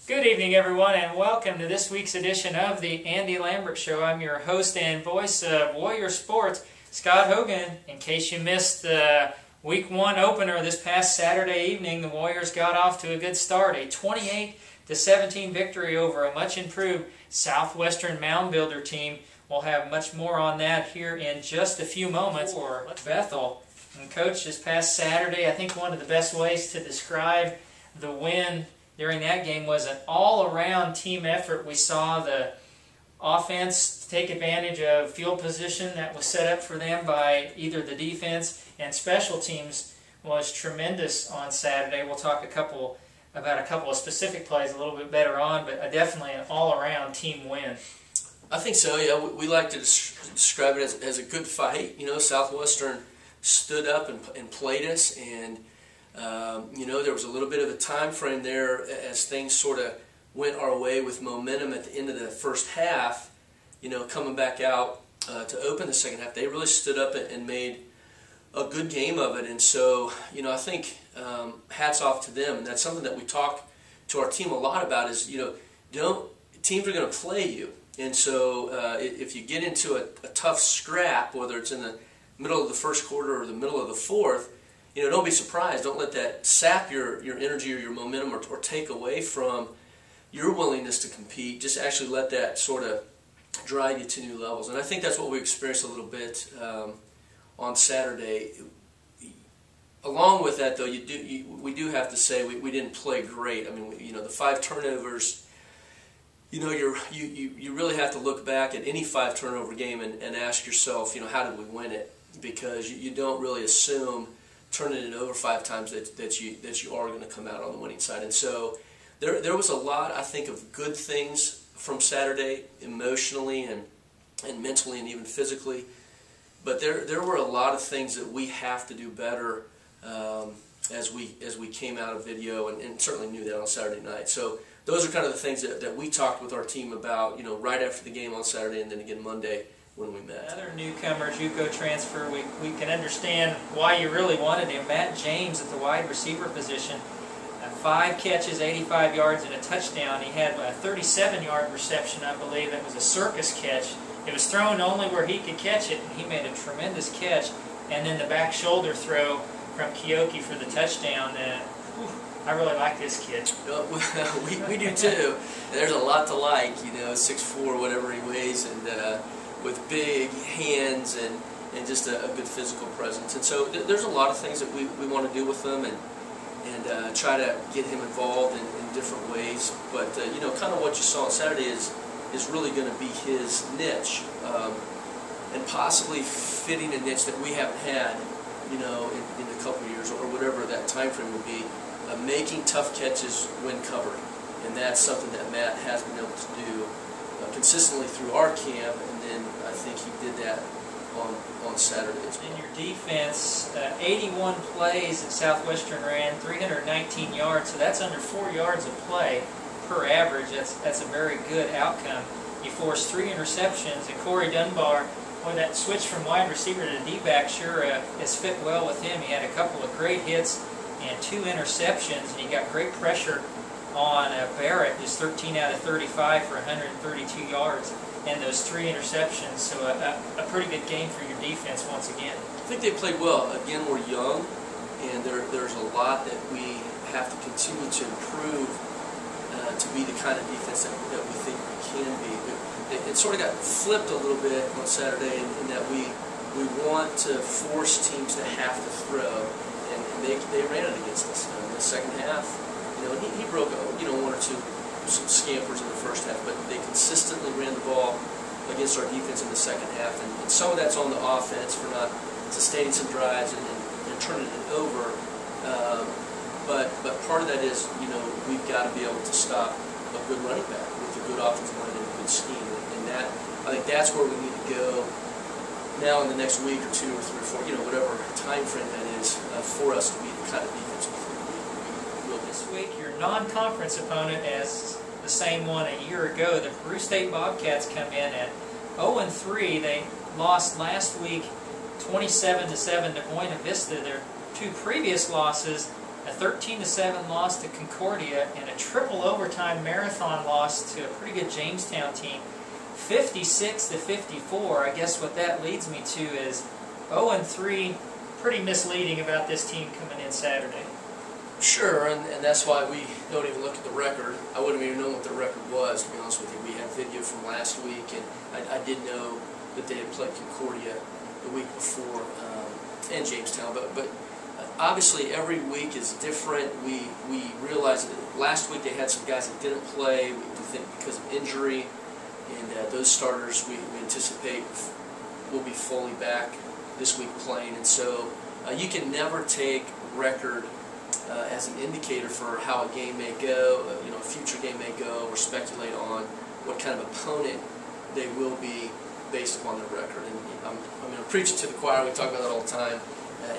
Good evening, everyone, and welcome to this week's edition of the Andy Lambert Show. I'm your host and voice of Warrior Sports, Scott Hogan. In case you missed the Week 1 opener this past Saturday evening, the Warriors got off to a good start. A 28-17 victory over a much improved Southwestern Mound Builder team. We'll have much more on that here in just a few moments. For Bethel, and Coach, this past Saturday, I think one of the best ways to describe the win during that game was an all-around team effort. We saw the offense take advantage of field position that was set up for them by either the defense, and special teams was tremendous on Saturday. We'll talk about a couple of specific plays a little bit better on, but definitely an all-around team win. I think so, yeah. We like to describe it as a good fight. You know, Southwestern stood up and played us, and there was a little bit of a time frame there as things sort of went our way with momentum at the end of the first half. Coming back out to open the second half, they really stood up and made a good game of it. And so, I think hats off to them. And that's something that we talk to our team a lot about is, teams are going to play you. And so if you get into a tough scrap, whether it's in the middle of the first quarter or the middle of the fourth, don't be surprised. Don't let that sap your energy or your momentum or take away from your willingness to compete. Just actually let that sort of drive you to new levels. And I think that's what we experienced a little bit on Saturday. Along with that, though, we do have to say we didn't play great. I mean, the 5 turnovers. You really have to look back at any 5 turnover game and ask yourself, how did we win it? Because you don't really assume turning it over 5 times that you are going to come out on the winning side. And so there was a lot, I think, of good things from Saturday, emotionally and mentally and even physically. But there were a lot of things that we have to do better as we came out of video, and certainly knew that on Saturday night. So those are kind of the things that we talked with our team about, right after the game on Saturday and then again Monday when we met. Another newcomer, JUCO transfer, we can understand why you really wanted him. Matt James at the wide receiver position. 5 catches, 85 yards, and a touchdown. He had a 37-yard reception, I believe. That was a circus catch. It was thrown only where he could catch it, and he made a tremendous catch. And then the back shoulder throw from Keoki for the touchdown. I really like this kid. We do too. There's a lot to like, 6'4", whatever he weighs, and with big hands and just a good physical presence. And so there's a lot of things that we want to do with them and try to get him involved in different ways. But kind of what you saw on Saturday is really going to be his niche, and possibly fitting a niche that we haven't had, in a couple of years or whatever that time frame will be. Making tough catches when covered, and that's something that Matt has been able to do consistently through our camp, and then I think he did that on Saturday as well. In your defense, 81 plays that Southwestern ran, 319 yards, so that's under 4 yards of play per average. That's a very good outcome. You forced 3 interceptions, and Corey Dunbar, that switch from wide receiver to D-back sure has fit well with him. He had a couple of great hits and 2 interceptions, and he got great pressure on Barrett, who's 13 out of 35 for 132 yards, and those 3 interceptions. So a pretty good game for your defense once again. I think they played well. Again, we're young, and there's a lot that we have to continue to improve to be the kind of defense that we think we can be. It sort of got flipped a little bit on Saturday in that we want to force teams to have to throw. They ran it against us in the second half. He broke 1 or 2 scampers in the first half, but they consistently ran the ball against our defense in the second half. And some of that's on the offense for not sustaining some drives and turning it over. But part of that is, we've got to be able to stop a good running back with a good offensive line and a good scheme. And I think that's where we need to go now in the next week or 2 or 3 or 4, whatever time frame that is, for us to be the kind of defense we will be. This week, your non-conference opponent is the same one a year ago. The Peru State Bobcats come in at 0-3. They lost last week 27-7 to Buena Vista. Their 2 previous losses a 13-7 loss to Concordia, and a triple overtime marathon loss to a pretty good Jamestown team, 56-54. I guess what that leads me to is 0-3, pretty misleading about this team coming in Saturday. Sure, and that's why we don't even look at the record. I wouldn't even know what the record was, to be honest with you. We had video from last week, and I did know that they had played Concordia the week before, and Jamestown, but obviously every week is different. We realized that last week they had some guys that didn't play, we think because of injury, and those starters we anticipate will be fully back this week playing, and so you can never take record as an indicator for how a game may go, a future game may go, or speculate on what kind of opponent they will be based upon their record. And I'm preaching to the choir. We talk about that all the time.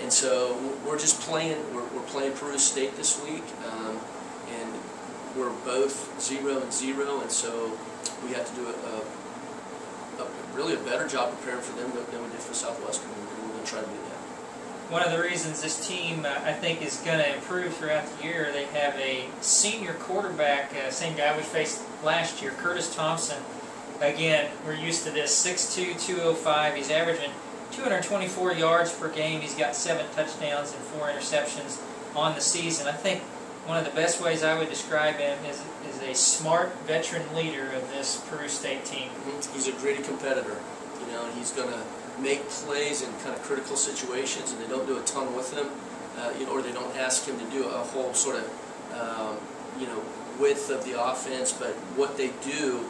And so we're just playing. We're playing Peru State this week, and we're both 0-0, and so we have to do really a better job preparing for them than we did for Southwestern. And we're going to try to do that. One of the reasons this team, I think, is going to improve throughout the year, they have a senior quarterback, same guy we faced last year, Curtis Thompson. Again, we're used to this, 6'2", 205. He's averaging 224 yards per game. He's got 7 touchdowns and 4 interceptions on the season. I think one of the best ways I would describe him is a smart veteran leader of this Peru State team. He's a gritty competitor, and he's going to make plays in kind of critical situations, and they don't do a ton with him, or they don't ask him to do a whole sort of, width of the offense, but what they do,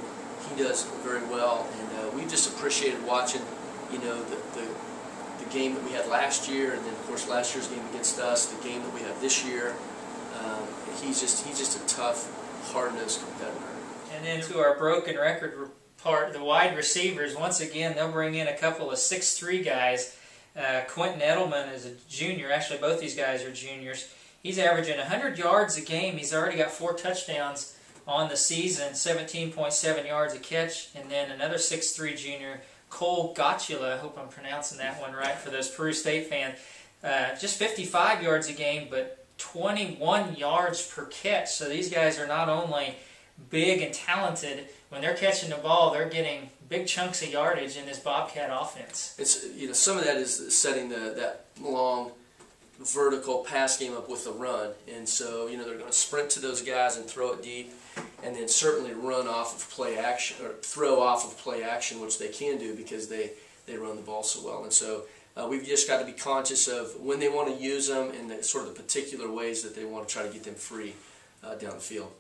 he does very well, and we just appreciated watching, the game that we had last year, and then of course last year's game against us, the game that we have this year. He's just a tough, hard-nosed competitor. And then to our broken record part, the wide receivers, once again, they'll bring in a couple of 6'3" guys. Quentin Edelman is a junior. Actually, both these guys are juniors. He's averaging 100 yards a game. He's already got 4 touchdowns on the season, 17.7 yards a catch. And then another 6'3" junior, Cole Gotula, I hope I'm pronouncing that one right for those Peru State fans, just 55 yards a game, but 21 yards per catch. So these guys are not only big and talented, when they're catching the ball, they're getting big chunks of yardage in this Bobcat offense. It's some of that is setting that long vertical pass game up with the run, and so they're going to sprint to those guys and throw it deep, and then certainly run off of play action or throw off of play action, which they can do because they run the ball so well. And so we've just got to be conscious of when they want to use them and the sort of the particular ways that they want to try to get them free down the field.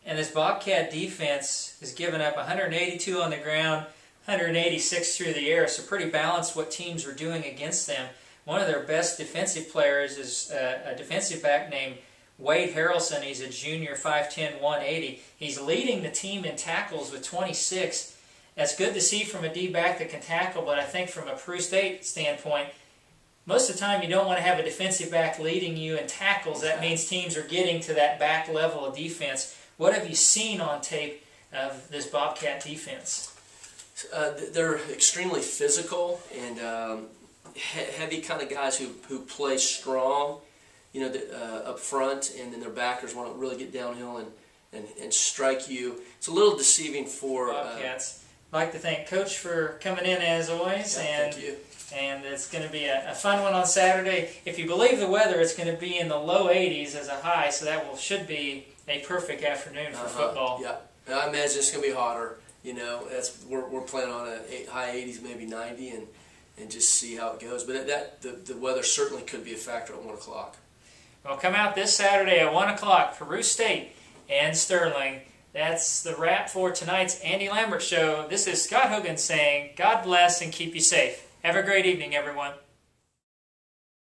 And this Bobcat defense has given up 182 on the ground, 186 through the air, so pretty balanced what teams are doing against them. One of their best defensive players is a defensive back named Wade Harrelson. He's a junior, 5'10", 180. He's leading the team in tackles with 26. That's good to see from a D-back that can tackle, but I think from a Peru State standpoint, most of the time you don't want to have a defensive back leading you in tackles. That means teams are getting to that back level of defense. What have you seen on tape of this Bobcat defense? They're extremely physical and heavy kind of guys who play strong, up front, and then their backers want to really get downhill and strike you. It's a little deceiving for Bobcats. I'd like to thank Coach for coming in as always. Thank you. And it's going to be a fun one on Saturday. If you believe the weather, it's going to be in the low 80s as a high, so that should be a perfect afternoon for football. Yeah, and I imagine it's going to be hotter. We're planning on a high 80s, maybe 90, and just see how it goes. But the weather certainly could be a factor at 1 o'clock. Well, come out this Saturday at 1 o'clock, Peru State and Sterling. That's the wrap for tonight's Andy Lambert Show. This is Scott Hogan saying, God bless and keep you safe. Have a great evening, everyone.